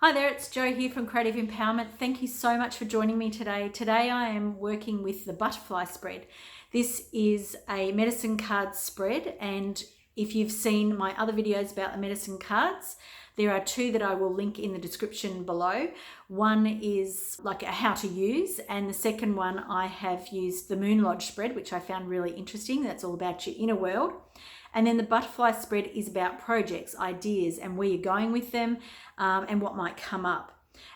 Hi there, it's Jo here from Creative Empowerment. Thank you so much for joining me today. Today I am working with the butterfly spread. This is a medicine card spread, and if you've seen my other videos about the medicine cards, there are two that I will link in the description below. One is like a how to use, and the second one I have used the Moon Lodge spread, which I found really interesting. That's all about your inner world. And then the butterfly spread is about projects, ideas, and where you're going with them and what might come up.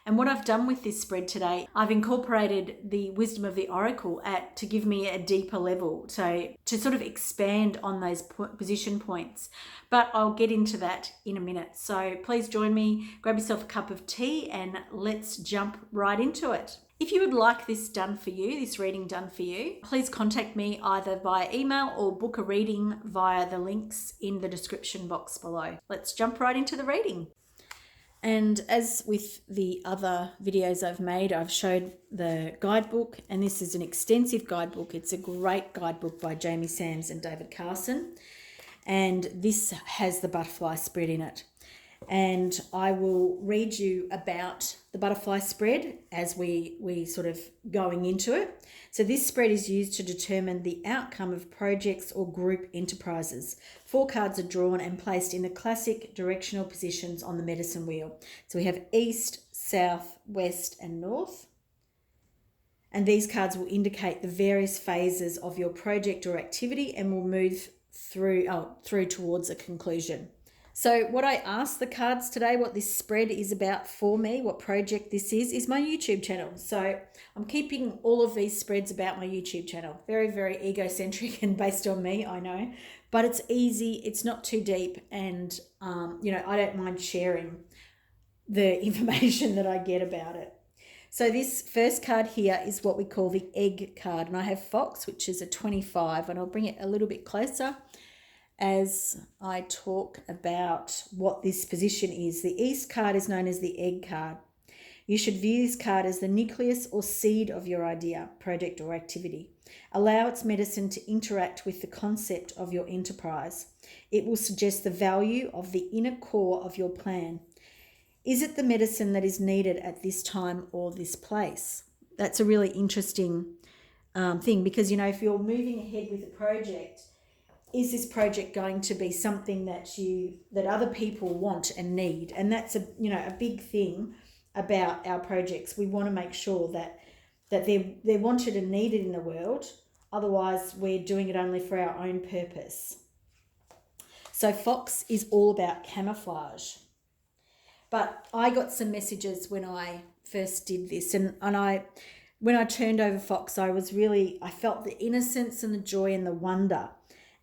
And what I've done with this spread today, I've incorporated the wisdom of the oracle to give me a deeper level, so to sort of expand on those position points. But I'll get into that in a minute. So please join me, grab yourself a cup of tea, and let's jump right into it. If you would like this done for you, this reading done for you, please contact me either via email or book a reading via the links in the description box below. Let's jump right into the reading. And as with the other videos I've made, I've showed the guidebook, and this is an extensive guidebook. It's a great guidebook by Jamie Sams and David Carson. And this has the butterfly spread in it. And I will read you about the butterfly spread as we sort of going into it. So this spread is used to determine the outcome of projects or group enterprises. 4 cards are drawn and placed in the classic directional positions on the medicine wheel. So we have East, South, West, and North. And these cards will indicate the various phases of your project or activity and will move through towards a conclusion. So what I asked the cards today, what this spread is about for me, what project this is my YouTube channel. So I'm keeping all of these spreads about my YouTube channel. Very, very egocentric and based on me, I know. But it's easy, it's not too deep, and I don't mind sharing the information that I get about it. So this first card here is what we call the egg card. And I have Fox, which is a 25, and I'll bring it a little bit closer as I talk about what this position is. The East card is known as the egg card. You should view this card as the nucleus or seed of your idea, project, or activity. Allow its medicine to interact with the concept of your enterprise. It will suggest the value of the inner core of your plan. Is it the medicine that is needed at this time or this place? That's a really interesting thing, because, if you're moving ahead with a project, is this project going to be something that other people want and need? And that's a big thing about our projects. We want to make sure that they're wanted and needed in the world. Otherwise, we're doing it only for our own purpose. So Fox is all about camouflage. But I got some messages when I first did this, and when I turned over Fox, I felt the innocence and the joy and the wonder.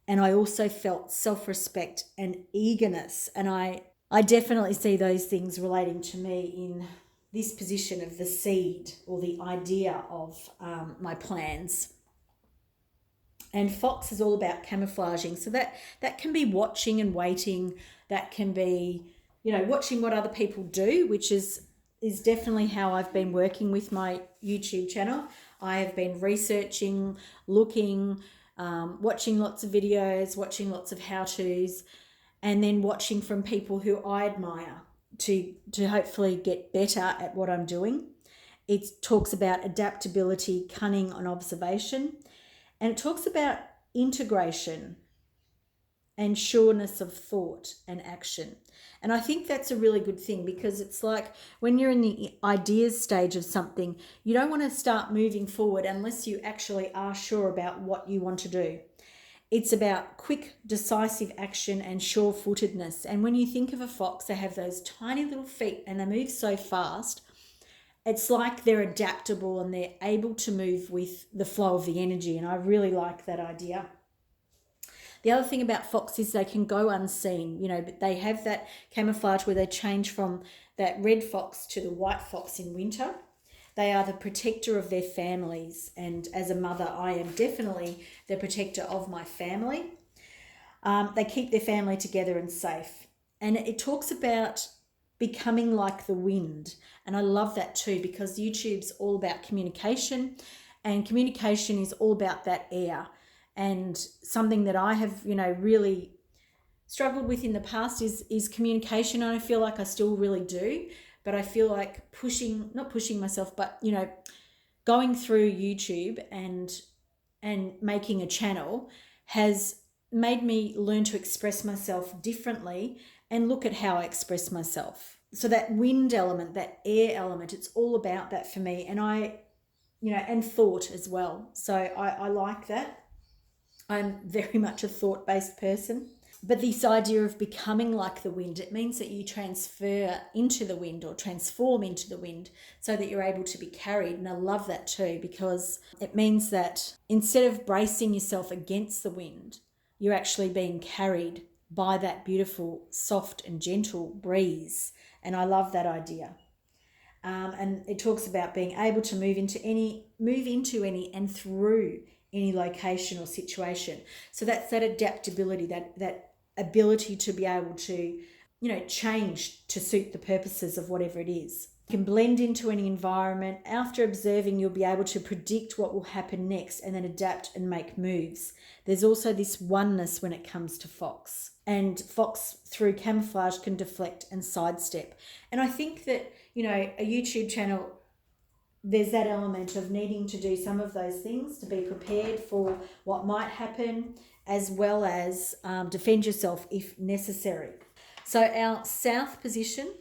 And I also felt self-respect and eagerness. And I definitely see those things relating to me in this position of the seed or the idea of my plans. And Fox is all about camouflaging. So that can be watching and waiting. That can be, watching what other people do, which is definitely how I've been working with my YouTube channel. I have been researching, looking, watching lots of videos, watching lots of how-tos, and then watching from people who I admire to hopefully get better at what I'm doing. It talks about adaptability, cunning, and observation, and it talks about integration and sureness of thought and action. And I think that's a really good thing, because it's like when you're in the ideas stage of something, you don't want to start moving forward unless you actually are sure about what you want to do. It's about quick, decisive action and sure-footedness. And when you think of a fox, they have those tiny little feet and they move so fast. It's like they're adaptable and they're able to move with the flow of the energy. And I really like that idea. The other thing about fox is they can go unseen, but they have that camouflage where they change from that red fox to the white fox in winter. They are the protector of their families. And as a mother, I am definitely the protector of my family. They keep their family together and safe. And it talks about becoming like the wind. And I love that too, because YouTube's all about communication, and communication is all about that air. And something that I have, really struggled with in the past is communication. And I feel like I still really do. but I feel like not pushing myself, but, going through YouTube and making a channel has made me learn to express myself differently and look at how I express myself. So that wind element, that air element, it's all about that for me. And and thought as well. So I like that. I'm very much a thought-based person. But this idea of becoming like the wind, it means that you transfer into the wind or transform into the wind so that you're able to be carried. And I love that too, because it means that instead of bracing yourself against the wind, you're actually being carried by that beautiful, soft and gentle breeze. And I love that idea. And it talks about being able to move into any and through any location or situation. So that's that adaptability, that ability to be able to, change to suit the purposes of whatever it is. You can blend into any environment. After observing, you'll be able to predict what will happen next and then adapt and make moves. There's also this oneness when it comes to fox. And fox, through camouflage, can deflect and sidestep. And I think that, a YouTube channel, there's that element of needing to do some of those things to be prepared for what might happen, as well as defend yourself if necessary. So our south position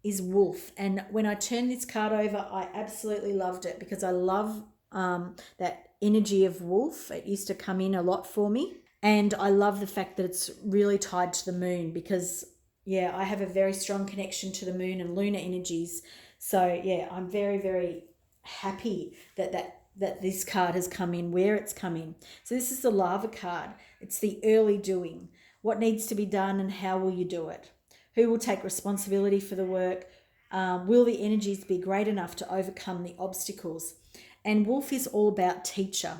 is wolf. And when I turned this card over, I absolutely loved it because I love that energy of wolf. It used to come in a lot for me. And I love the fact that it's really tied to the moon because, I have a very strong connection to the moon and lunar energies. So, I'm very, very happy that this card has come in where it's come in. So this is the lava card. It's the early doing. What needs to be done and how will you do it? Who will take responsibility for the work? Will the energies be great enough to overcome the obstacles? And wolf is all about teacher.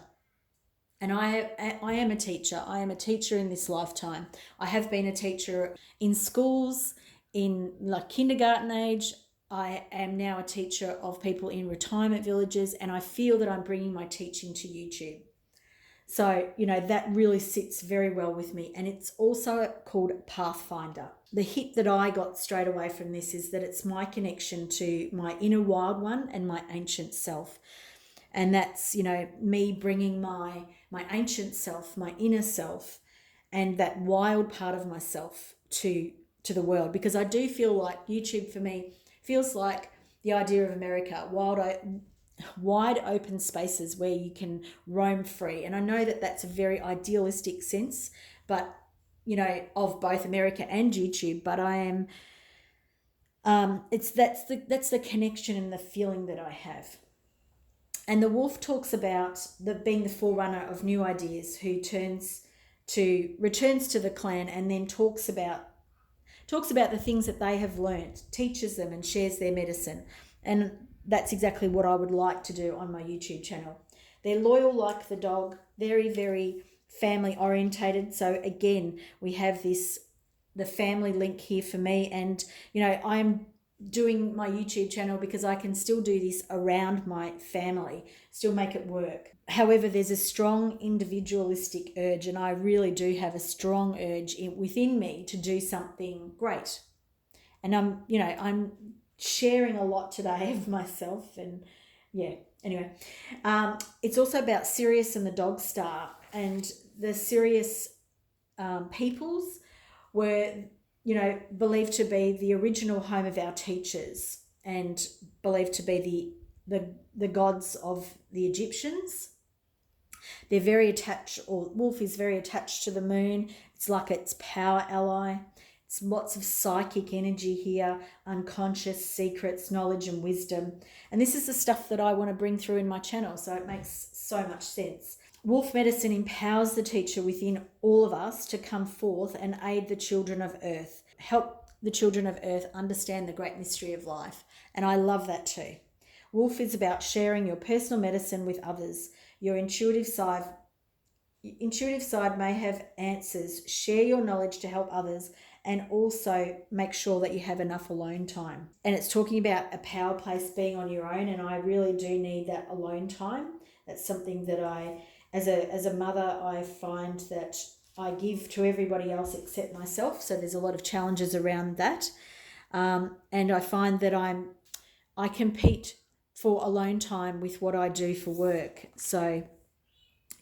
And I am a teacher. I am a teacher in this lifetime. I have been a teacher in schools, in like kindergarten age. I am now a teacher of people in retirement villages, and I feel that I'm bringing my teaching to YouTube. So, that really sits very well with me. And it's also called Pathfinder. The hit that I got straight away from this is that it's my connection to my inner wild one and my ancient self. And that's, me bringing my ancient self, my inner self, and that wild part of myself to the world. Because I do feel like YouTube for me feels like the idea of America, wide open spaces where you can roam free. And I know that that's a very idealistic sense, but, of both America and YouTube. But I am, that's the connection and the feeling that I have. And the wolf talks about being the forerunner of new ideas, who returns to the clan and then talks about the things that they have learnt, teaches them and shares their medicine. And that's exactly what I would like to do on my YouTube channel. They're loyal like the dog, very, very family orientated. So again, we have the family link here for me. And, I'm doing my YouTube channel because I can still do this around my family, still make it work. However, there's a strong individualistic urge, and I really do have a strong urge within me to do something great. And I'm sharing a lot today of myself, and anyway. It's also about Sirius and the dog star, and the Sirius peoples were believed to be the original home of our teachers and believed to be the gods of the Egyptians. They're very attached, or wolf is very attached to the moon. It's like its power ally. It's lots of psychic energy here, unconscious secrets, knowledge and wisdom. And this is the stuff that I want to bring through in my channel, so it makes so much sense. Wolf medicine empowers the teacher within all of us to come forth and aid the children of earth, help the children of earth understand the great mystery of life. And I love that too. Wolf is about sharing your personal medicine with others. Your intuitive side may have answers. Share your knowledge to help others, and also make sure that you have enough alone time. And it's talking about a power place being on your own, and I really do need that alone time. That's something that as a mother, I find that I give to everybody else except myself. So there's a lot of challenges around that. And I find that I compete for alone time with what I do for work. So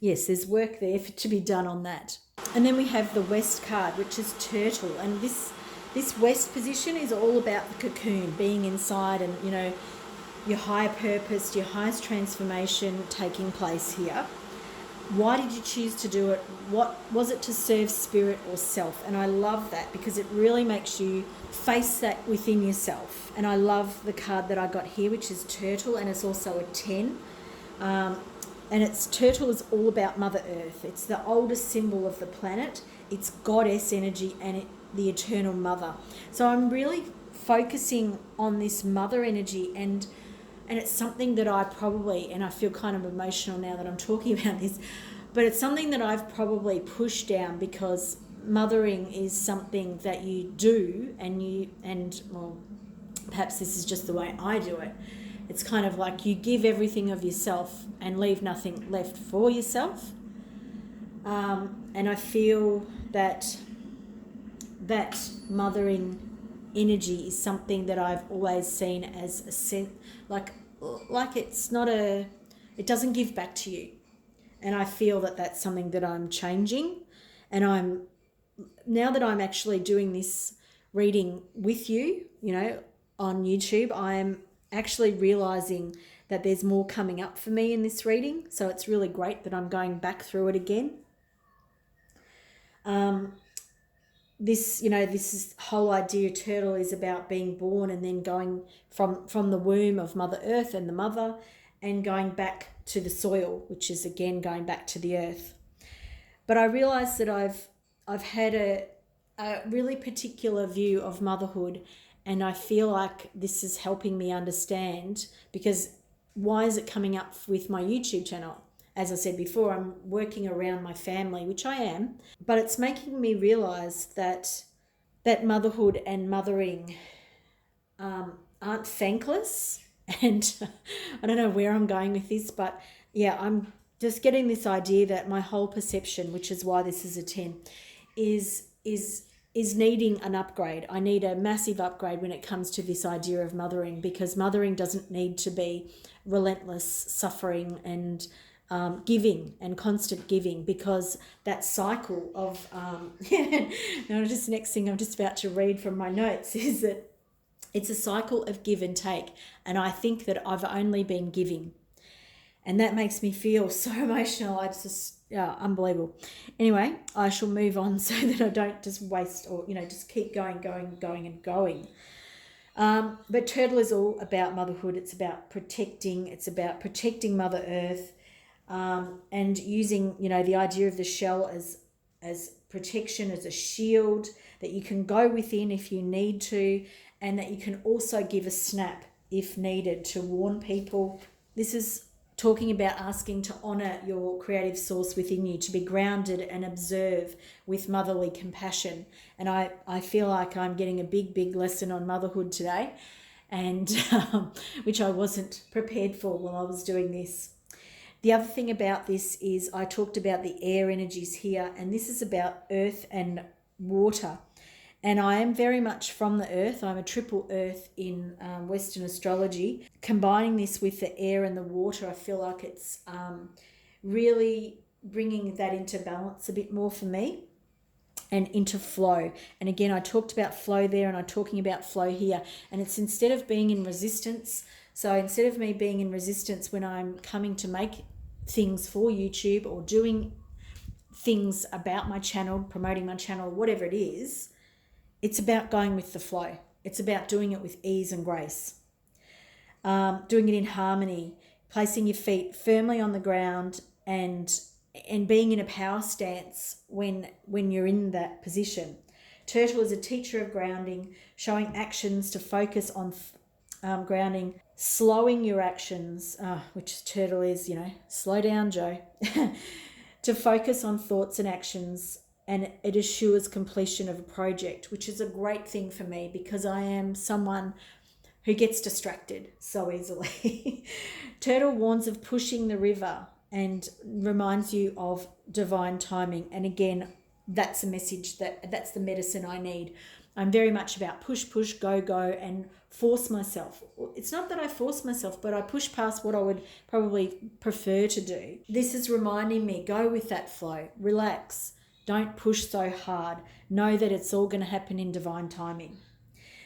yes, there's work there to be done on that. And then we have the West card, which is Turtle. And this West position is all about the cocoon, being inside and, you know, your higher purpose, your highest transformation taking place here. Why did you choose to do it? What was it, to serve spirit or self? And I love that because it really makes you face that within yourself. And I love the card that I got here, which is Turtle, and it's also a 10. And Turtle is all about Mother Earth. It's the oldest symbol of the planet. It's goddess energy and the eternal mother. So I'm really focusing on this mother energy, and it's something that I probably, and I feel kind of emotional now that I'm talking about this, but it's something that I've probably pushed down, because mothering is something that you do, and well, perhaps this is just the way I do it. It's kind of like you give everything of yourself and leave nothing left for yourself. And I feel that mothering energy is something that I've always seen as like it's not it doesn't give back to you. And I feel that that's something that I'm changing. And now that I'm actually doing this reading with you, you know, on YouTube, I'm actually realizing that there's more coming up for me in this reading. So it's really great that I'm going back through it again. This whole idea, Turtle, is about being born and then going from the womb of Mother Earth and the mother, and going back to the soil, which is again going back to the earth. But I realized that I've had a really particular view of motherhood, and I feel like this is helping me understand, because why is it coming up with my YouTube channel? As I said before, I'm working around my family, which I am, but it's making me realize that motherhood and mothering aren't thankless. And I don't know where I'm going with this, but yeah, I'm just getting this idea that my whole perception, which is why this is a 10, is needing an upgrade. I need a massive upgrade when it comes to this idea of mothering, because mothering doesn't need to be relentless suffering and giving and constant giving, because that cycle of just next thing I'm just about to read from my notes is that it's a cycle of give and take, and I think that I've only been giving, and that makes me feel so emotional. It's just unbelievable. Anyway, I shall move on so that I don't just waste, or just keep going. But Turtle is all about motherhood. It's about protecting. It's about protecting Mother Earth. And using, the idea of the shell as protection, as a shield that you can go within if you need to, and that you can also give a snap if needed to warn people. This is talking about asking to honour your creative source within you, to be grounded and observe with motherly compassion. And I feel like I'm getting a big lesson on motherhood today, and which I wasn't prepared for while I was doing this. The other thing about this is I talked about the air energies here, and this is about earth and water. And I am very much from the earth. I'm a triple earth in Western astrology. Combining this with the air and the water, I feel like it's really bringing that into balance a bit more for me, and into flow. And again, I talked about flow there, and I'm talking about flow here. And it's instead of being in resistance. So instead of me being in resistance when I'm coming to make things for YouTube or doing things about my channel, promoting my channel, whatever it is, it's about going with the flow. It's about doing it with ease and grace, doing it in harmony, placing your feet firmly on the ground, and being in a power stance when you're in that position. Turtle is a teacher of grounding, showing actions to focus on grounding, slowing your actions, which Turtle is, slow down, Joe, to focus on thoughts and actions, and it assures completion of a project, which is a great thing for me because I am someone who gets distracted so easily. Turtle warns of pushing the river and reminds you of divine timing. And again, that's a message, that's the medicine I need. I'm very much about push, push, go, go, and force myself. It's not that I force myself, but I push past what I would probably prefer to do. This is reminding me, go with that flow, relax, don't push so hard. Know that it's all going to happen in divine timing.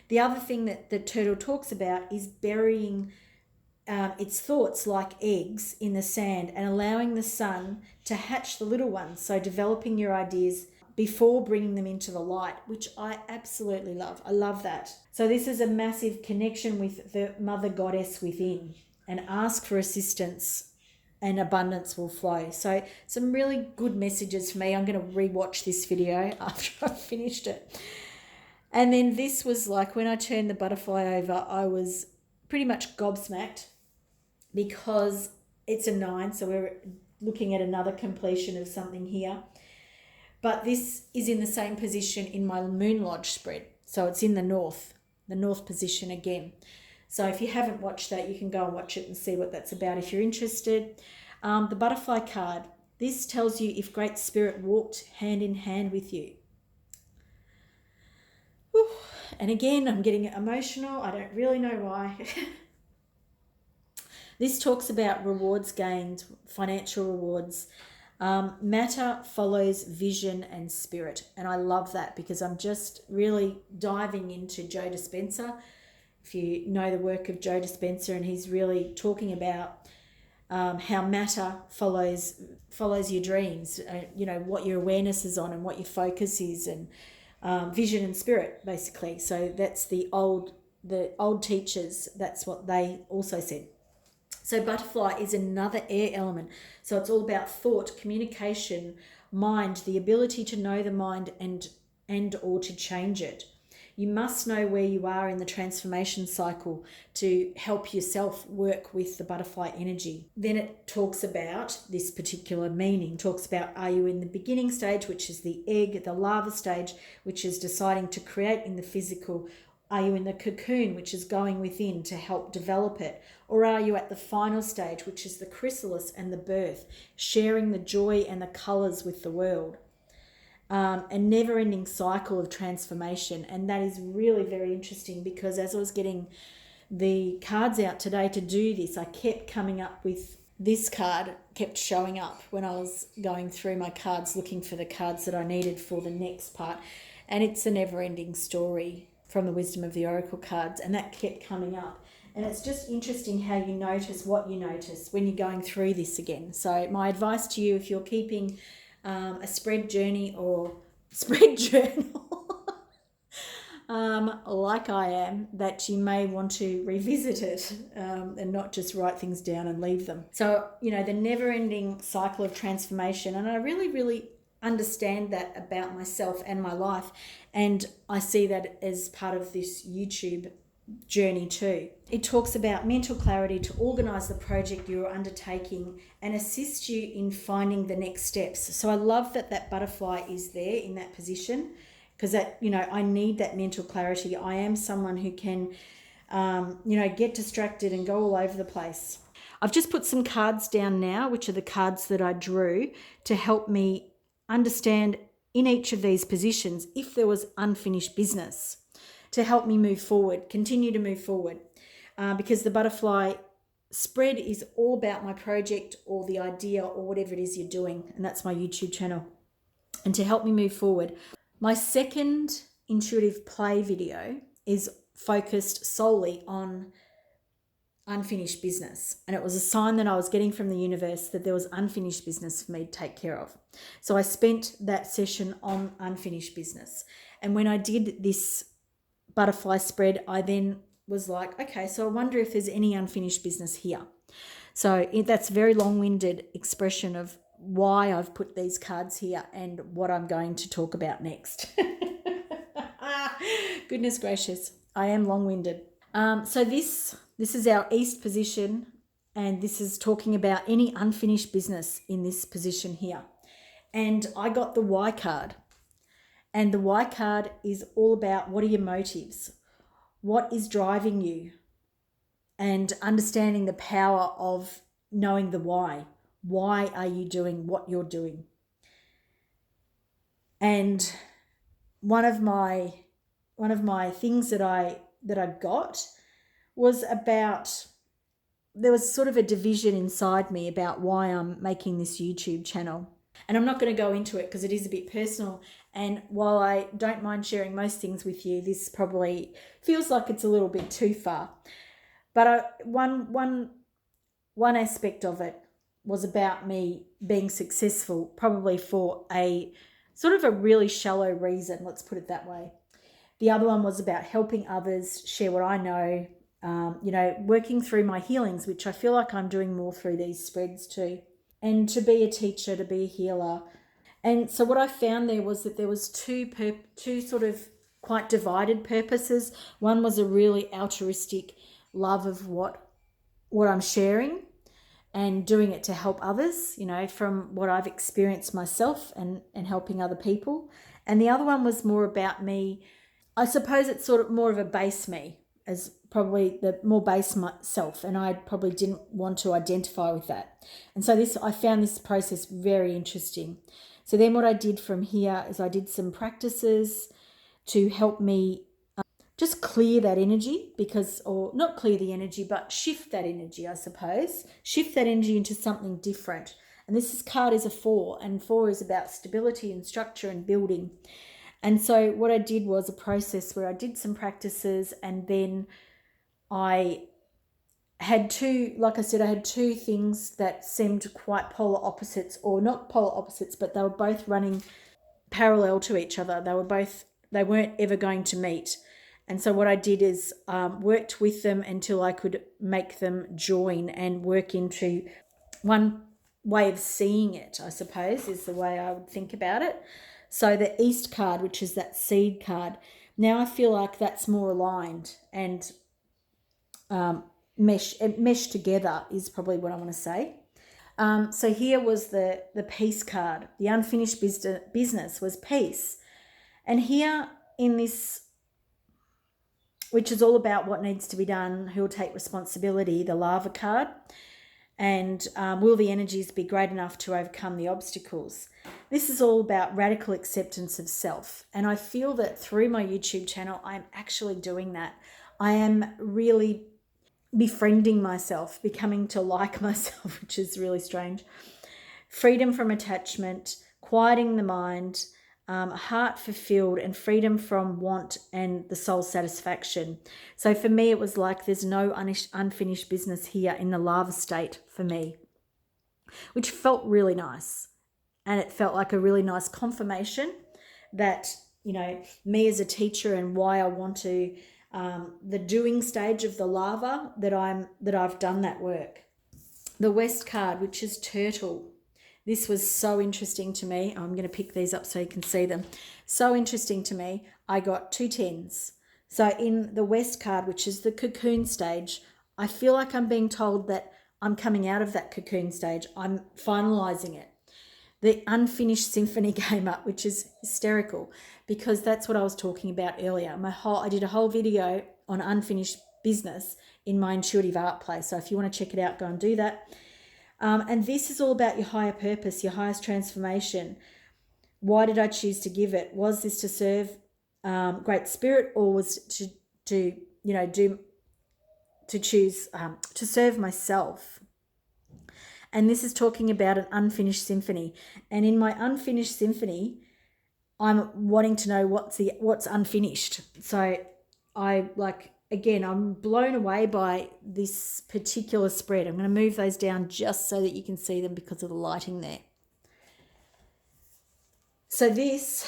The other thing that the turtle talks about is burying its thoughts like eggs in the sand and allowing the sun to hatch the little ones. So developing your ideas before bringing them into the light, which I absolutely love. I love that. So this is a massive connection with the mother goddess within, and ask for assistance and abundance will flow. So some really good messages for me. I'm going to rewatch this video after I've finished it. And then this was like, when I turned the butterfly over, I was pretty much gobsmacked, because it's a 9. So we're looking at another completion of something here. But this is in the same position in my Moon Lodge spread. So it's in the north position again. So if you haven't watched that, you can go and watch it and see what that's about if you're interested. The butterfly card, this tells you if Great Spirit walked hand in hand with you. Whew. And again, I'm getting emotional. I don't really know why. This talks about rewards gained, financial rewards. Matter follows vision and spirit. And I love that, because I'm just really diving into Joe Dispenza. If you know the work of Joe Dispenza, and he's really talking about how matter follows your dreams, what your awareness is on and what your focus is, and vision and spirit, basically. So that's the old teachers, that's what they also said. So butterfly is another air element. So it's all about thought, communication, mind, the ability to know the mind and or to change it. You must know where you are in the transformation cycle to help yourself work with the butterfly energy. Then it talks about this particular meaning, talks about, are you in the beginning stage, which is the egg, the larva stage, which is deciding to create in the physical? Are you in the cocoon, which is going within to help develop it? Or are you at the final stage, which is the chrysalis and the birth, sharing the joy and the colours with the world? A never-ending cycle of transformation. And that is really very interesting, because as I was getting the cards out today to do this, I kept coming up with this card, kept showing up when I was going through my cards, looking for the cards that I needed for the next part. And it's a never-ending story from the Wisdom of the Oracle cards, and that kept coming up. And it's just interesting how you notice what you notice when you're going through this again. So my advice to you, if you're keeping a spread journey or spread journal, like I am, that you may want to revisit it and not just write things down and leave them. So, the never-ending cycle of transformation. And I really, really understand that about myself and my life. And I see that as part of this YouTube journey too. It talks about mental clarity to organise the project you're undertaking and assist you in finding the next steps. So I love that butterfly is there in that position, because that, I need that mental clarity. I am someone who can, get distracted and go all over the place. I've just put some cards down now, which are the cards that I drew to help me understand in each of these positions if there was unfinished business, to help me move forward, continue to move forward, because the butterfly spread is all about my project or the idea or whatever it is you're doing, and that's my YouTube channel. And to help me move forward, my second intuitive play video is focused solely on unfinished business, and it was a sign that I was getting from the universe that there was unfinished business for me to take care of. So I spent that session on unfinished business, and when I did this butterfly spread, I then was like, okay, so I wonder if there's any unfinished business here. So that's a very long-winded expression of why I've put these cards here and what I'm going to talk about next. Goodness gracious, I am long-winded. So this is our East position, and this is talking about any unfinished business in this position here. And I got the Y card. And the Y card is all about, what are your motives? What is driving you? And understanding the power of knowing the why. Why are you doing what you're doing? And one of my my things that I got was about, there was sort of a division inside me about why I'm making this YouTube channel. And I'm not going to go into it because it is a bit personal. And while I don't mind sharing most things with you, this probably feels like it's a little bit too far. But one aspect of it was about me being successful, probably for a sort of a really shallow reason, let's put it that way. The other one was about helping others, share what I know, working through my healings, which I feel like I'm doing more through these spreads too. And to be a teacher, to be a healer. And so what I found there was that there was two sort of quite divided purposes. One was a really altruistic love of what I'm sharing and doing it to help others, from what I've experienced myself and helping other people. And the other one was more about me. I suppose it's sort of more of a base me, as probably the more base myself, and I probably didn't want to identify with that. And so I found this process very interesting. So then what I did from here is I did some practices to help me just clear that energy, or not clear the energy, but shift that energy, I suppose. Shift that energy into something different. And this card is a 4, and 4 is about stability and structure and building. And so what I did was a process where I did some practices, and then I had I had two things that seemed quite polar opposites, or not polar opposites, but they were both running parallel to each other. They weren't ever going to meet. And so what I did is worked with them until I could make them join and work into one way of seeing it, I suppose, is the way I would think about it. So the East card, which is that seed card, now I feel like that's more aligned and mesh together is probably what I want to say. So here was the peace card. The unfinished business was peace. And here in this, which is all about what needs to be done, who will take responsibility, the lava card, and will the energies be great enough to overcome the obstacles? This is all about radical acceptance of self. And I feel that through my YouTube channel, I'm actually doing that. I am really befriending myself, becoming to like myself, which is really strange. Freedom from attachment, quieting the mind, heart fulfilled, and freedom from want and the soul satisfaction. So for me, it was like there's no unfinished business here in the lava state for me, which felt really nice. And it felt like a really nice confirmation that, me as a teacher and why I want to, the doing stage of the lava, that I've done that work. The West card, which is turtle. This was so interesting to me. I'm going to pick these up so you can see them. So interesting to me. I got 2 10s. So in the West card, which is the cocoon stage, I feel like I'm being told that I'm coming out of that cocoon stage. I'm finalizing it. The unfinished symphony came up, which is hysterical because that's what I was talking about earlier. I did a whole video on unfinished business in my intuitive art play. So if you want to check it out, go and do that. And this is all about your higher purpose, your highest transformation. Why did I choose to give it? Was this to serve Great Spirit, or was to choose to serve myself? And this is talking about an unfinished symphony. And in my unfinished symphony, I'm wanting to know what's unfinished. So I'm blown away by this particular spread. I'm going to move those down just so that you can see them because of the lighting there. So this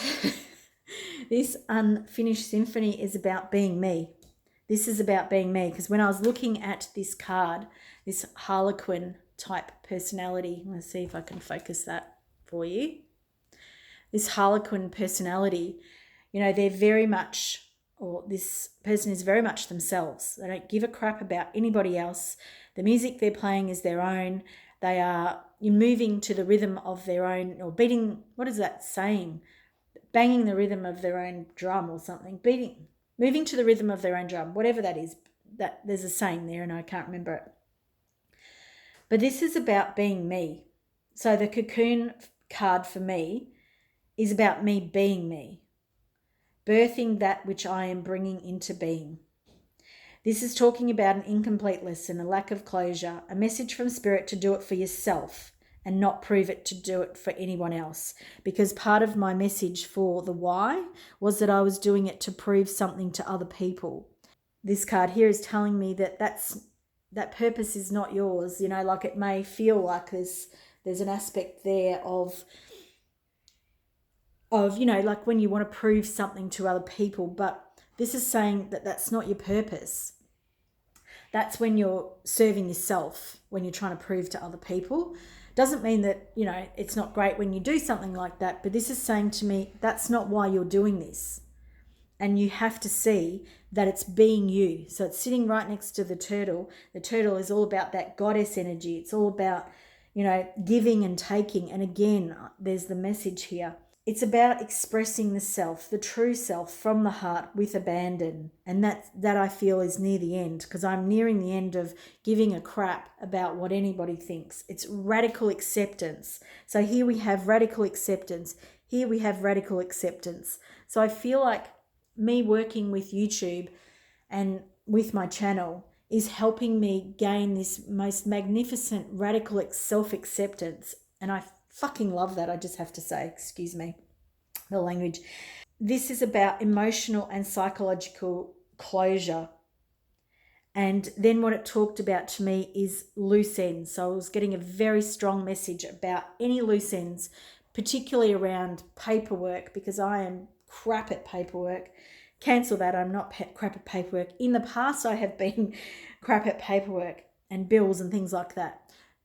unfinished symphony is about being me. This is about being me, because when I was looking at this card, this Harlequin type personality, let's see if I can focus that for you. This Harlequin personality, they're very much, or this person is very much themselves. They don't give a crap about anybody else. The music they're playing is their own. You're moving to the rhythm of their own, or beating, what is that saying? Banging the rhythm of their own drum or something. Moving to the rhythm of their own drum, whatever that is. That there's a saying there and I can't remember it. But this is about being me. So the cocoon card for me is about me being me. birthing that which I am bringing into being. This is talking about an incomplete lesson, a lack of closure, a message from Spirit to do it for yourself and not prove it to do it for anyone else. Because part of my message for the why was that I was doing it to prove something to other people. This card here is telling me that that purpose is not yours. You know, like it may feel like there's an aspect there of, you know, like when you want to prove something to other people, but this is saying that that's not your purpose. That's when you're serving yourself, when you're trying to prove to other people. Doesn't mean that, you know, it's not great when you do something like that, but this is saying to me, that's not why you're doing this. And you have to see that it's being you. So it's sitting right next to the turtle. The turtle is all about that goddess energy. It's all about, you know, giving and taking. And again, there's the message here. It's about expressing the self, the true self from the heart with abandon. And that I feel is near the end, because I'm nearing the end of giving a crap about what anybody thinks. It's radical acceptance. So here we have radical acceptance. Here we have radical acceptance. So I feel like me working with YouTube and with my channel is helping me gain this most magnificent radical self-acceptance. And I fucking love that, I just have to say, excuse me, the language. This is about emotional and psychological closure. And then what it talked about to me is loose ends. So I was getting a very strong message about any loose ends, particularly around paperwork, because I am crap at paperwork. Cancel that, I'm not crap at paperwork. In the past, I have been crap at paperwork and bills and things like that.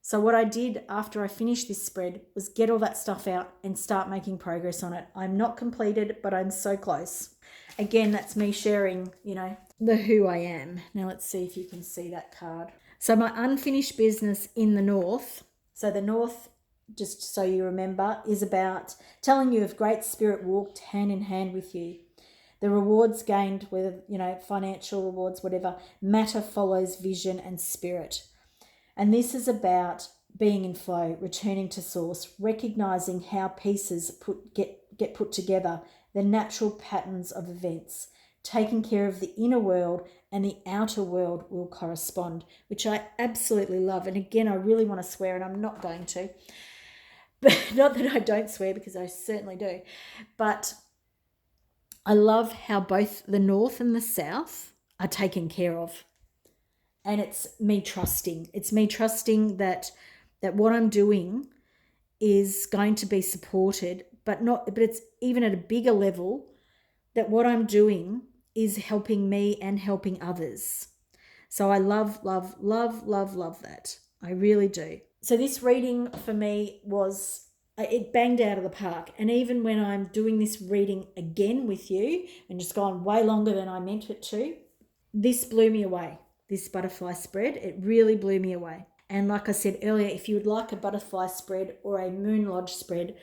So what I did after I finished this spread was get all that stuff out and start making progress on it. I'm not completed, but I'm so close. Again, that's me sharing, you know, the who I am. Now let's see if you can see that card. So my unfinished business in the north. So the north, just so you remember, is about telling you if great spirit walked hand in hand with you. The rewards gained, whether, you know, financial rewards, whatever, matter follows vision and spirit. And this is about being in flow, returning to source, recognizing how pieces get put together, the natural patterns of events, taking care of the inner world, and the outer world will correspond, which I absolutely love. And again, I really want to swear, and I'm not going to. But not that I don't swear, because I certainly do. But I love how both the north and the south are taken care of. And it's me trusting. It's me trusting that what I'm doing is going to be supported, but it's even at a bigger level, that what I'm doing is helping me and helping others. So I love, love, love, love, love that. I really do. So this reading for me it banged out of the park. And even when I'm doing this reading again with you, and just gone way longer than I meant it to, this blew me away. This butterfly spread, it really blew me away. And like I said earlier, if you would like a butterfly spread or a moon lodge spread,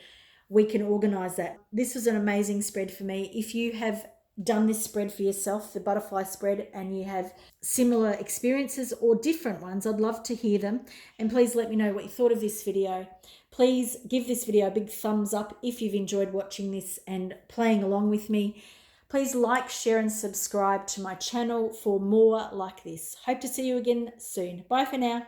we can organize that. This was an amazing spread for me. If you have done this spread for yourself, the butterfly spread, and you have similar experiences or different ones, I'd love to hear them. And please let me know what you thought of this video. Please give this video a big thumbs up if you've enjoyed watching this and playing along with me. Please like, share and subscribe to my channel for more like this. Hope to see you again soon. Bye for now.